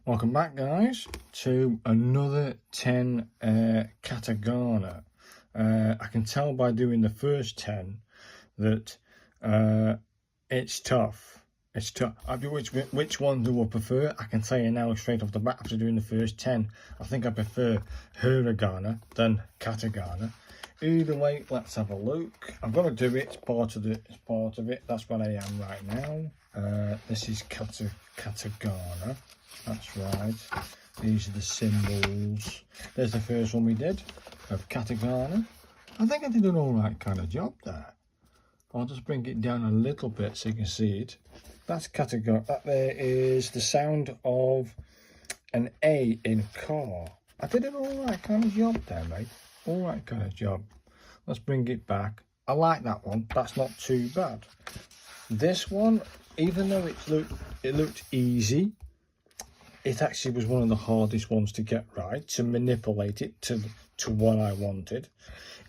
Welcome back, guys, to another 10 katakana. I can tell by doing the first 10 that it's tough. It's tough. Which one do I prefer? I can tell you now straight off the bat after doing the first 10. I think I prefer hiragana than katakana. Either way, let's have a look. I've got to do it. It's part of it. That's what I am right now. This is katakana. That's right. These are the symbols. There's the first one we did of katakana. I think I did an alright kind of job there. I'll just bring it down a little bit so you can see it. That's katakana. That there is the sound of an A in car. I did an alright kind of job there, mate. Alright kind of job. Let's bring it back. I like that one. That's not too bad. This one, even though it looked easy, it actually was one of the hardest ones to get right, to manipulate it to what I wanted.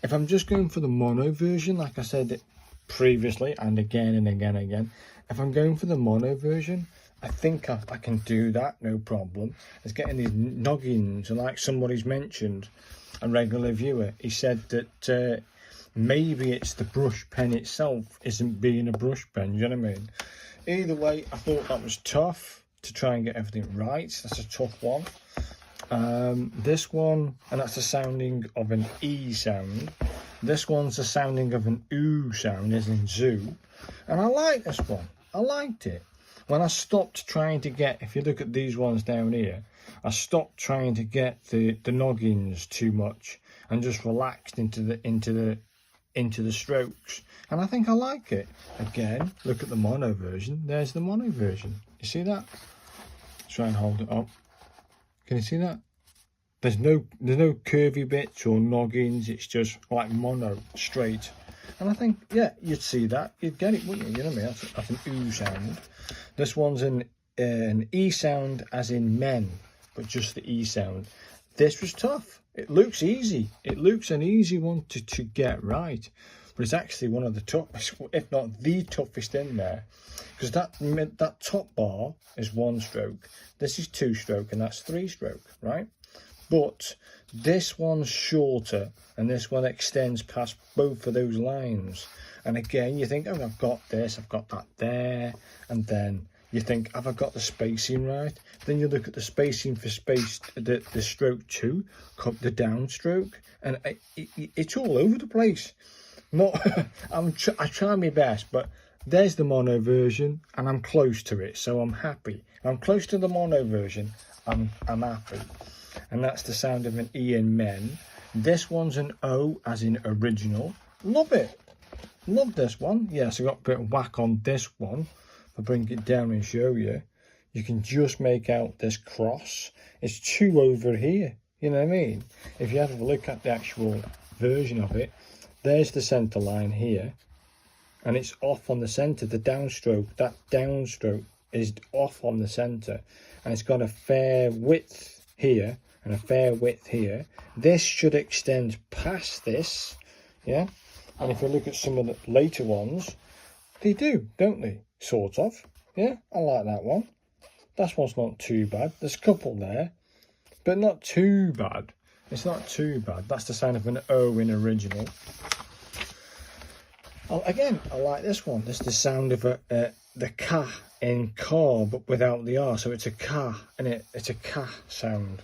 If I'm just going for the mono version, like I said previously and again and again and again, if I'm going for the mono version, I think I can do that, no problem. It's getting these noggins, and like somebody's mentioned, a regular viewer, he said that maybe it's the brush pen itself isn't being a brush pen, you know what I mean? Either way, I thought that was tough to try and get everything right. That's a tough one. This one, and that's the sounding of an E sound. This one's the sounding of an oo sound, as in zoo. And I like this one. I liked it. When I stopped trying to get, if you look at these ones down here, I stopped trying to get the noggins too much and just relaxed into the strokes, and I think I like it. Again, look at the mono version. There's the mono version. You see that? Try and hold it up. Can you see that? There's no curvy bits or noggins. It's just like mono, straight. And I think, yeah, you'd see that. You'd get it, wouldn't you? You know what I mean? That's an oo sound. This one's an E sound, as in men, but just the E sound. This was tough. It looks easy. It looks an easy one to get right, but it's actually one of the toughest, if not the toughest in there, because that top bar is 1 stroke, this is 2 stroke, and that's 3 stroke, right? But this one's shorter, and this one extends past both of those lines. And again, you think, oh, I've got this, I've got that there, and then you think, have I got the spacing right? Then you look at the spacing for the stroke 2, the downstroke, and it's all over the place. I try my best, but there's the mono version, and I'm close to it, so I'm happy. I'm close to the mono version. I'm happy, and that's the sound of an E in men. This one's an O, as in original. Love it. Love this one. Yes, I got a bit of whack on this one. I'll bring it down and show you. You can just make out this cross. It's 2 over here. You know what I mean? If you have a look at the actual version of it, there's the center line here, and it's off on the center. The downstroke, that downstroke is off on the center, and it's got a fair width here and a fair width here. This should extend past this, yeah. And if you look at some of the later ones, they do, don't they? Sort of, yeah. I like that one. That one's not too bad. There's a couple there, but not too bad. It's not too bad. That's the sound of an O in original. Again, I like this one. This is the sound of the ka in car, but without the R. So it's a ka, and it's a ka sound.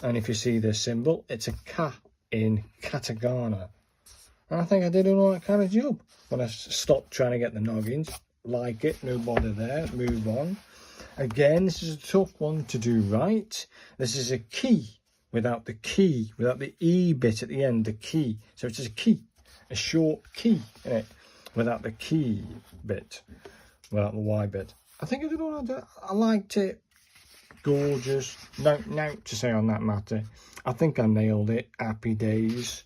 And if you see the symbol, it's a ka in katakana. And I think I did an alright kind of job when I stopped trying to get the noggins. Like it, no bother there, move on. Again, this is a tough one to do right. This is a key without the E bit at the end, the key. So it's just a key, a short key, innit? Without the key bit, without the Y bit. I think I did all right. I liked it. Gorgeous. No to say on that matter. I think I nailed it. Happy days.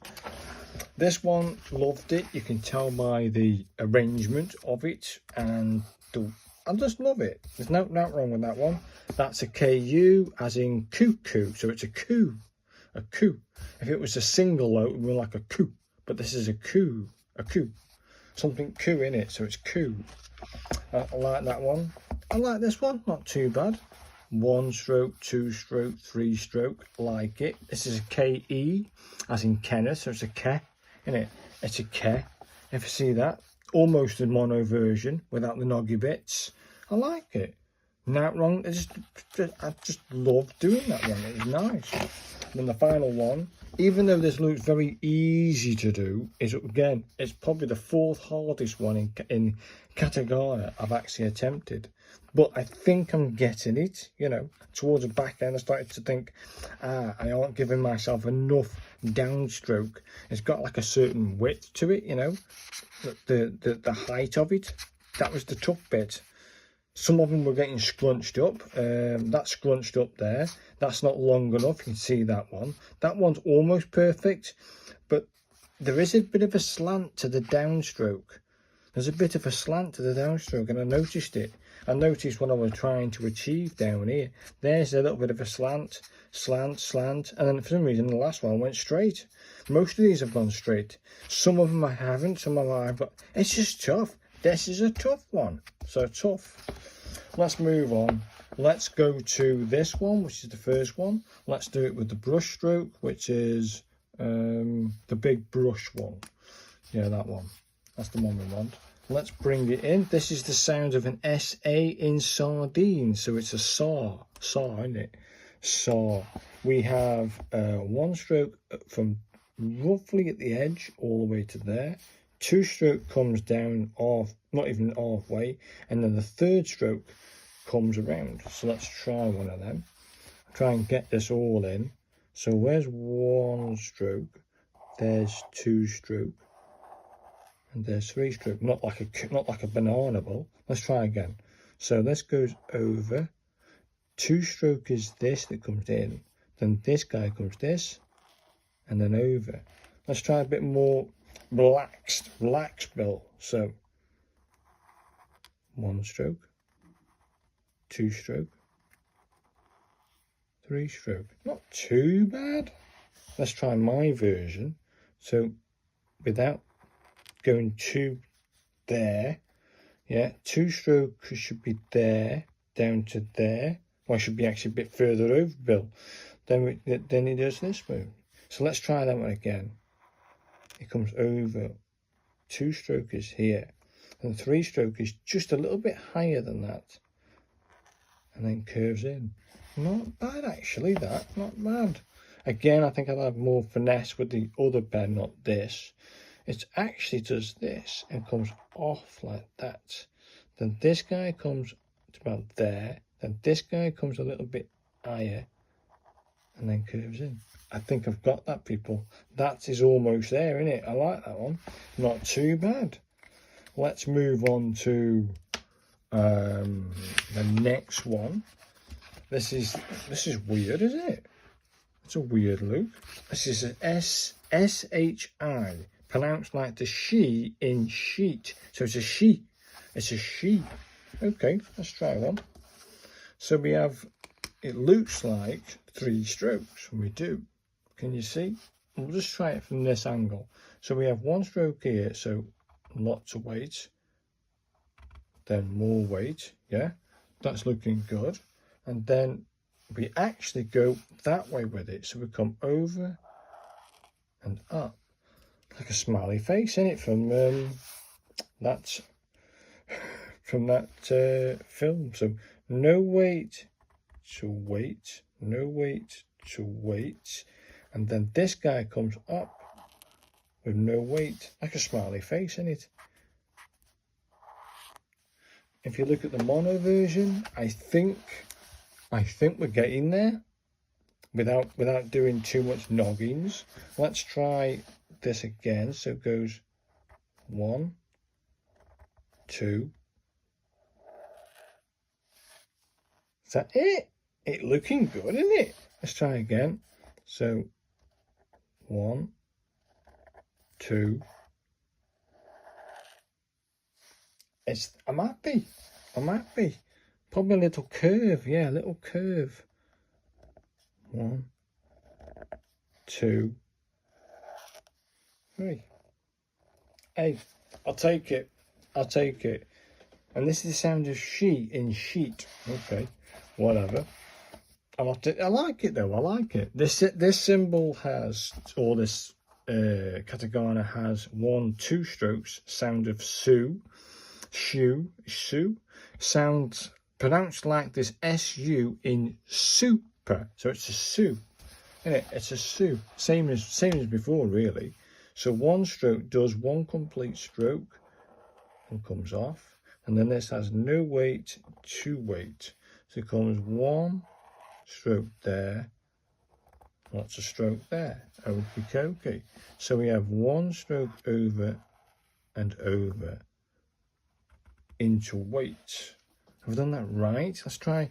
This one, loved it. You can tell by the arrangement of it, and I just love it. There's no wrong with that one. That's a KU, as in cuckoo. So it's a coo, a coo. If it was a single note, it would be like a coo. But this is a coo, something coo in it. So it's coo. I like that one. I like this one. Not too bad. 1 stroke, 2 stroke, 3 stroke, like it. This is a KE, as in Kenneth, so it's a K, isn't it? It's a K. If you see that, almost a mono version without the noggy bits. I like it. Not wrong. I just love doing that one. It's nice. And then the final one, even though this looks very easy to do, is again, it's probably the 4th hardest one in katakana I've actually attempted. But I think I'm getting it, you know. Towards the back end, I started to think, I aren't giving myself enough downstroke. It's got like a certain width to it, you know, the height of it. That was the tough bit. Some of them were getting scrunched up. That's scrunched up there. That's not long enough. You can see that one. That one's almost perfect, but there is a bit of a slant to the downstroke. There's a bit of a slant to the downstroke, and I noticed it. I noticed what I was trying to achieve down here. There's a little bit of a slant, and then for some reason the last one went straight. Most of these have gone straight. Some of them I haven't, some of them I've got. It's just tough. This is a tough one. So tough. Let's move on. Let's go to this one, which is the first one. Let's do it with the brush stroke, which is the big brush one. Yeah, that one. That's the one we want. Let's bring it in. This is the sound of an SA in sardine. So it's a saw, isn't it? Saw. We have 1 stroke from roughly at the edge all the way to there. 2 stroke comes down off, not even halfway, and then the 3rd stroke comes around. So let's try one of them. Try and get this all in. So where's 1 stroke? There's 2 stroke. And there's 3 stroke, not like a banana ball. Let's try again. So this goes over. 2 stroke is this that comes in. Then this guy comes this, and then over. Let's try a bit more relaxed bill. So 1 stroke, 2 stroke, 3 stroke. Not too bad. Let's try my version. So without going to there, yeah, 2 stroke should be there down to there. Well, I should be actually a bit further over bill. Then he does this move. So let's try that one again. It comes over. 2 stroke is here, and 3 stroke is just a little bit higher than that, and then curves in. Not bad actually. That not bad. Again, I think I'll have more finesse with the other pen, not this. It actually does this and comes off like that. Then this guy comes to about there. Then this guy comes a little bit higher and then curves in. I think I've got that, people. That is almost there, isn't it? I like that one. Not too bad. Let's move on to the next one. This is weird, isn't it? It's a weird look. This is an SHI. Pronounced like the she in sheet. So it's a she. It's a she. Okay, let's try one. So we have, it looks like 3 strokes. We do. Can you see? We'll just try it from this angle. So we have 1 stroke here, so lots of weight. Then more weight, yeah? That's looking good. And then we actually go that way with it. So we come over and up. Like a smiley face, isn't it? From that film. So no weight to weight, no weight to weight, and then this guy comes up with no weight, like a smiley face, isn't it? If you look at the mono version, I think we're getting there without doing too much noggins. Let's try this again. So it goes 1, 2. Is that it? It looking good, isn't it? Let's try again. So 1, 2. I'm happy. Probably a little curve, yeah, a little curve. 1, 2, 3. Hey, I'll take it. And this is the sound of she in sheet. Okay. whatever. I like it though. I like it. This symbol has, or this katakana has 1, 2 strokes. Sound of su, sounds pronounced like this su in super. So it's a su, isn't it? It's a su. Same as before, really. So 1 stroke does 1 complete stroke and comes off, and then this has no weight, 2 weight. So it comes 1 stroke there, lots of stroke there. Okay. So we have 1 stroke over and over into weight. Have I done that right? Let's try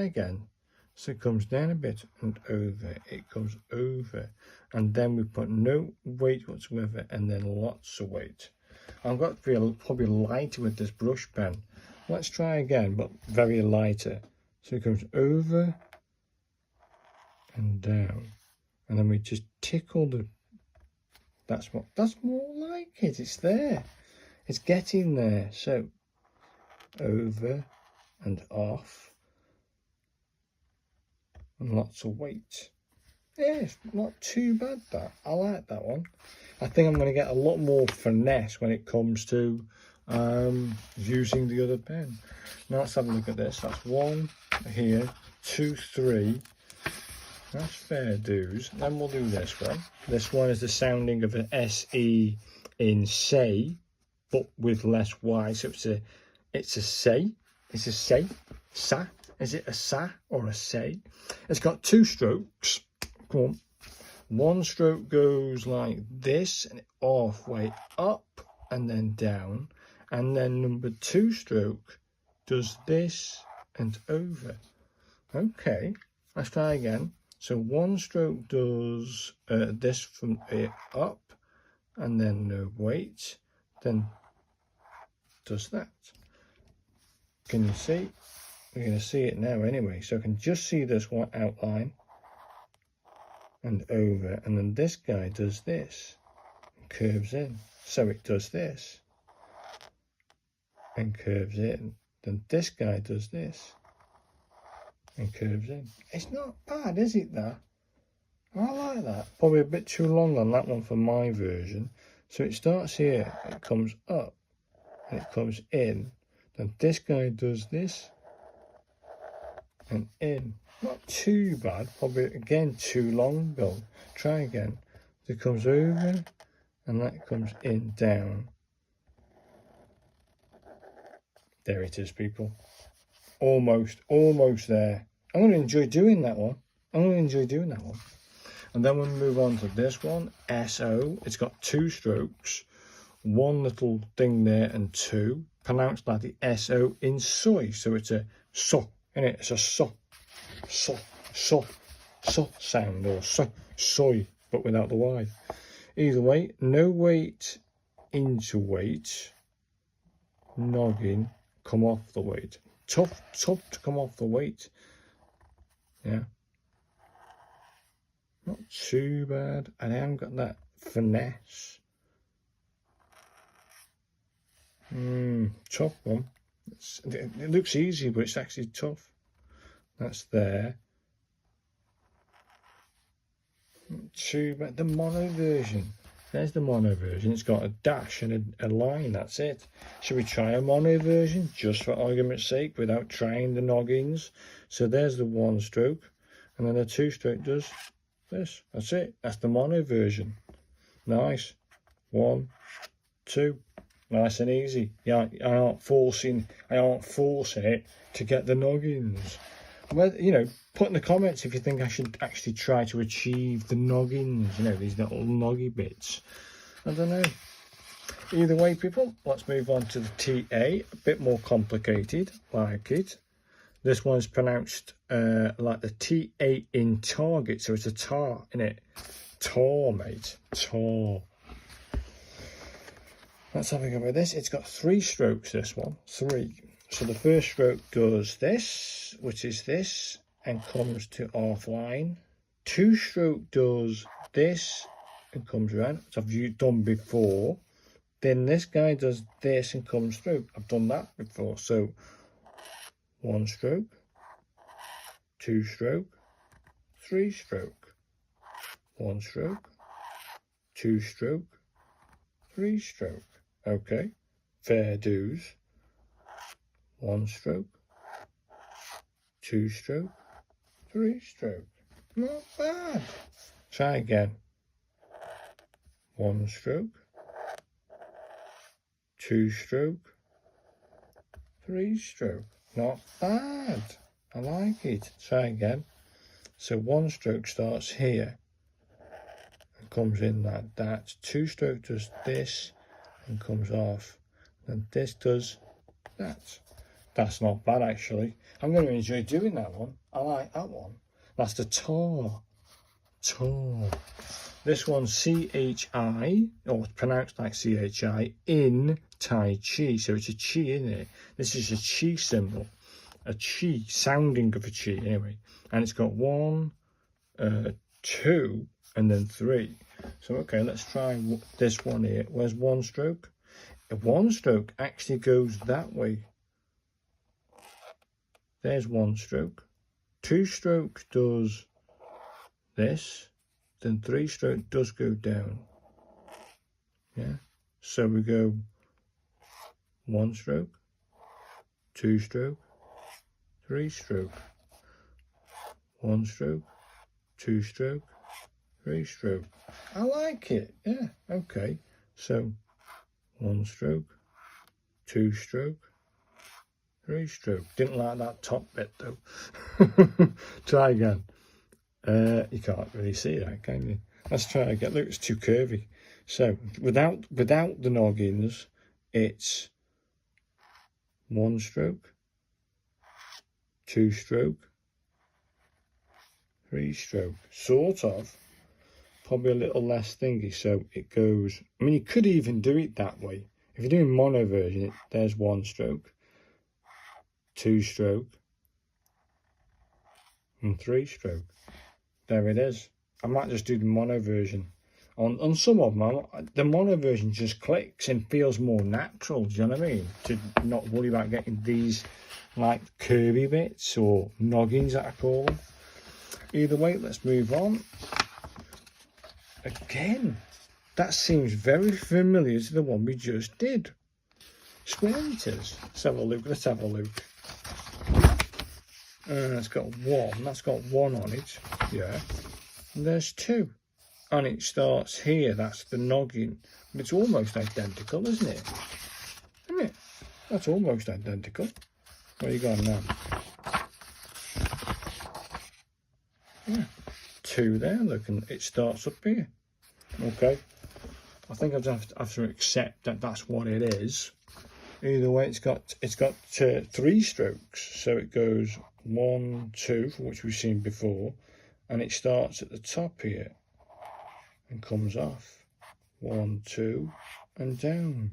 again. So it comes down a bit and over. It comes over, and then we put no weight whatsoever, and then lots of weight. I've got to be probably lighter with this brush pen. Let's try again, but very lighter. So it comes over and down, and then we just tickle the. That's more like it. It's there. It's getting there. So over and off, and lots of weight. Yeah, it's not too bad. That I like that one. I think I'm going to get a lot more finesse when it comes to using the other pen. Now let's have a look at this. That's 1 here, 2, 3. That's fair dues. Then we'll do this one. This one is the sounding of an SE in say, but with less Y. So it's a say. It's a say. Sa. Is it a sa or a say? It's got 2 strokes. Come on. 1 stroke goes like this and half way up and then down. And then number 2 stroke does this and over. Okay, let's try again. So 1 stroke does this from here up, and then no weight, then does that. Can you see? We're going to see it now anyway. So I can just see this one outline and over, and then this guy does this and curves in. So it does this and curves in. Then this guy does this and curves in. It's not bad, is it, that? I like that. Probably a bit too long on that one for my version. So it starts here, it comes up, and it comes in. Then this guy does this and in. Not too bad. Probably, again, too long, Bill. Try again. It comes over, and that comes in, down. There it is, people. Almost there. I'm going to enjoy doing that one. And then we'll move on to this one, SO. It's got 2 strokes, 1 little thing there and 2. Pronounced like the SO in soy. So it's a so, isn't it? It's a so sound, or soy, but without the Y. Either way, no weight into weight. Noggin, come off the weight. Tough to come off the weight. Yeah, not too bad. And I haven't got that finesse. Tough one. It looks easy, but it's actually tough. That's there. Not too bad. The mono version. There's the mono version. It's got a dash and a line. That's it. Should we try a mono version just for argument's sake without trying the noggins? So there's the 1 stroke, and then the 2 stroke does this. That's it. That's the mono version. Nice. 1, 2. Nice and easy. Yeah, I aren't forcing it to get the noggins. Well, you know, put in the comments if you think I should actually try to achieve the noggins, you know, these little noggy bits. I don't know. Either way, people, let's move on to the TA. A bit more complicated, like it. This one's pronounced like the TA in target, so it's a tar, isn't it? Tar, mate. Tar. Let's have a go with this. It's got 3 strokes, this one. 3. So the first stroke does this, which is this, and comes to half line. 2 stroke does this and comes around, which I've done before. Then this guy does this and comes through. I've done that before. So 1 stroke, 2 stroke, 3 stroke, 1 stroke, 2 stroke, 3 stroke. Okay, fair dues. 1 stroke, 2 stroke, 3 stroke. Not bad. Try again. 1 stroke, 2 stroke, 3 stroke. Not bad. I like it. Try again. So 1 stroke starts here and comes in like that. 2 stroke does this and comes off. And this does that. That's not bad actually. I'm going to enjoy doing that one. I like that one. That's the tar. Tar. This one's C-H-I, or it's pronounced like C-H-I, in Tai Chi. So it's a chi, isn't it? This is a chi symbol. A chi, sounding of a chi anyway. And it's got 1, 2, and then 3. So okay, let's try this one here. Where's 1 stroke? 1 stroke actually goes that way. There's 1 stroke. 2 stroke does this. Then 3 stroke does go down. Yeah. So we go 1 stroke, 2 stroke, 3 stroke, 1 stroke, 2 stroke, 3 stroke. I like it. Yeah. Okay. So 1 stroke, 2 stroke, 3 stroke. Didn't like that top bit though. Try again. You can't really see that, can you? Let's try again. Look, it's too curvy. So without the noggins, it's 1 stroke, 2 stroke, 3 stroke. Sort of. Probably a little less thingy. So it goes. I mean, you could even do it that way. If you're doing mono version, there's 1 stroke, 2 stroke, and 3 stroke. There it is. I might just do the mono version. On some of them, the mono version just clicks and feels more natural, do you know what I mean? To not worry about getting these like curvy bits or noggins that I call them. Either way, let's move on. Again, that seems very familiar to the one we just did. Swear it is. Let's have a look, let's have a look. It's got 1, that's got 1 on it, yeah. And there's 2. And it starts here, that's the noggin. But it's almost identical, isn't it? Isn't it? That's almost identical. Where you going now? Yeah. 2 there, look, and it starts up here. Okay. I think I just have to accept that that's what it is. Either way, it's got 3 strokes, so it goes 1, 2, for which we've seen before, and it starts at the top here and comes off 1, 2, and down.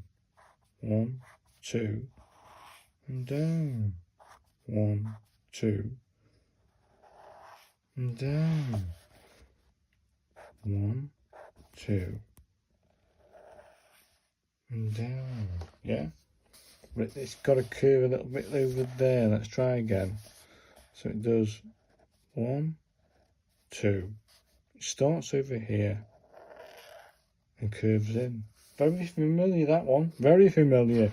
1, 2, and down. 1, 2, and down. 1, 2, and down. Yeah. But it's got a curve a little bit over there. Let's try again. So it does 1, 2. It starts over here and curves in. Very familiar, that one. Very familiar.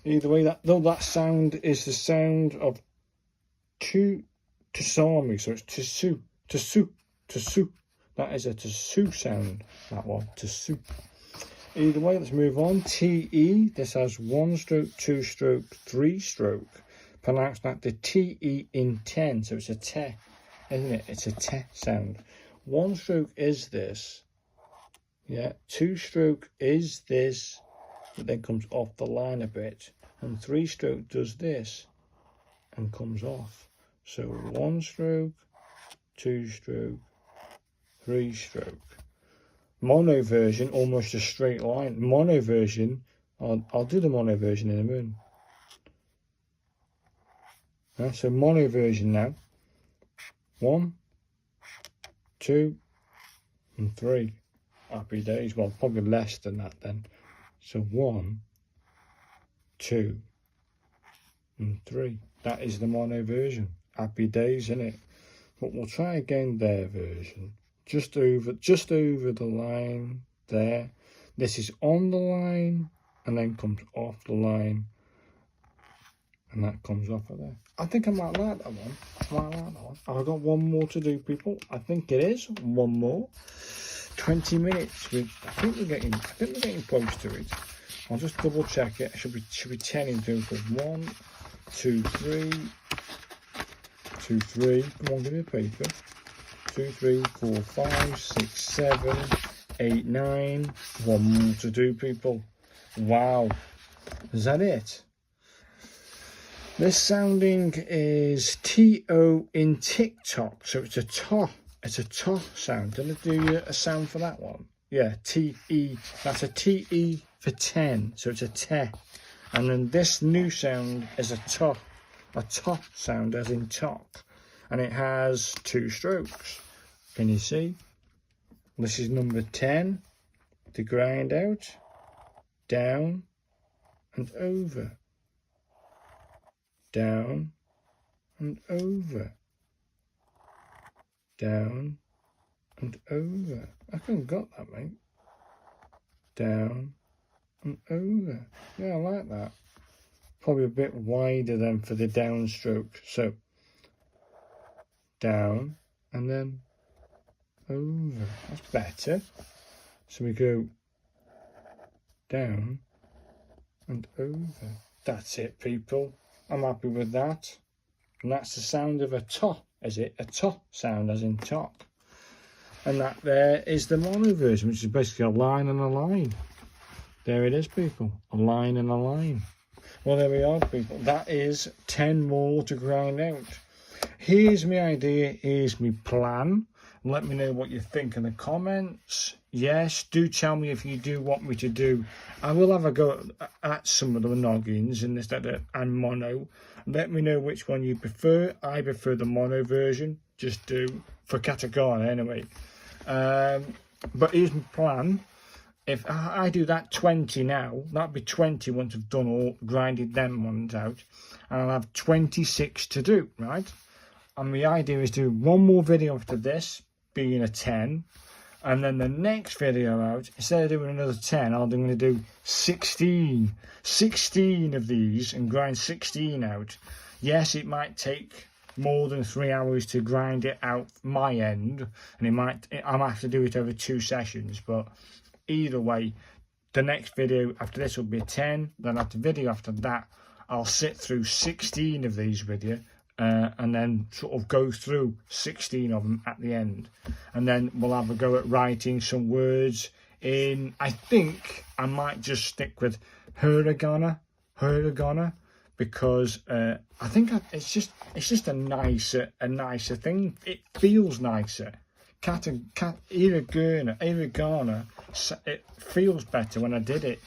Either way, that sound is the sound of Tusami. So it's Tsu, Tsu, Tsu. That is a Tsu sound. That one, Tsu. Either way, let's move on. TE, this has 1 stroke, 2 stroke, 3 stroke. Pronounce that the TE in 10, so it's a te, isn't it? It's a te sound. 1 stroke is this, yeah. 2 stroke is this, but then comes off the line a bit. And 3 stroke does this and comes off. So 1 stroke, 2 stroke, 3 stroke. Mono version, almost a straight line. Mono version, I'll do the mono version in a minute. So mono version now. 1, 2, and 3. Happy days. Well, probably less than that then. So 1, 2, and 3. That is the mono version. Happy days, isn't it? but we'll try again their version. Just over the line there. This is on the line and then comes off the line, and that comes off of there. I think I might like that one. I've got one more to do, people. I think it is one more. 20 minutes. I think we're getting close to it. I'll just double check it. It should be 10 in total. 1, 2, 3. 2, 3. Come on, give me a paper. 2, 3, 4, 5, 6, 7, 8, 9. One more to do, people. Wow. Is that it? This sounding is T-O in TikTok. So it's a TO. It's a TO sound. Did I do a sound for that one? Yeah, T-E. That's a T-E for 10. So it's a te. And then this new sound is a to. A to sound as in talk. And it has 2 strokes. Can you see? This is number 10. To grind out. Down. And over. Down. And over. Down. And over. I couldn't got that, mate. Down. And over. Yeah, I like that. Probably a bit wider than for the downstroke. So, down and then over. That's better. So we go down and over. That's it, people. I'm happy with that. And that's the sound of a to, is it? A to sound as in talk. And that there is the mono version, which is basically a line and a line. There it is, people. A line and a line. Well, there we are, people. That is 10 more to grind out. Here's my idea. Here's my plan. Let me know what you think in the comments. Yes, do tell me if you do want me to do. I will have a go at some of the noggins and this, that, and mono. Let me know which one you prefer. I prefer the mono version. Just do for katakana anyway. But here's my plan. If I do that 20 now, that'd be 20 once I've done all, grinded them ones out. And I'll have 26 to do, right? And the idea is to do one more video after this, being a 10. And then the next video out, instead of doing another 10, I'm going to do 16. 16 of these and grind 16 out. Yes, it might take more than 3 hours to grind it out my end. And I might have to do it over 2 sessions, but either way, the next video after this will be a 10. Then after video after that, I'll sit through 16 of these with you, and then sort of go through 16 of them at the end. And then we'll have a go at writing some words in. I think I might just stick with hiragana, because I think it's just a nicer thing. It feels nicer. Hiragana, it feels better when I did it.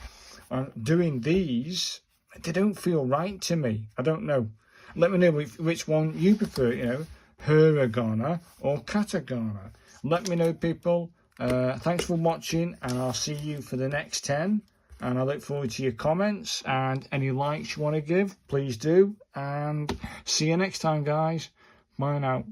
Doing these, they don't feel right to me. I don't know. Let me know which one you prefer, you know, hiragana or katakana. Let me know, people. Thanks for watching, and I'll see you for the next 10. And I look forward to your comments and any likes you want to give, please do. And see you next time, guys. Bye now.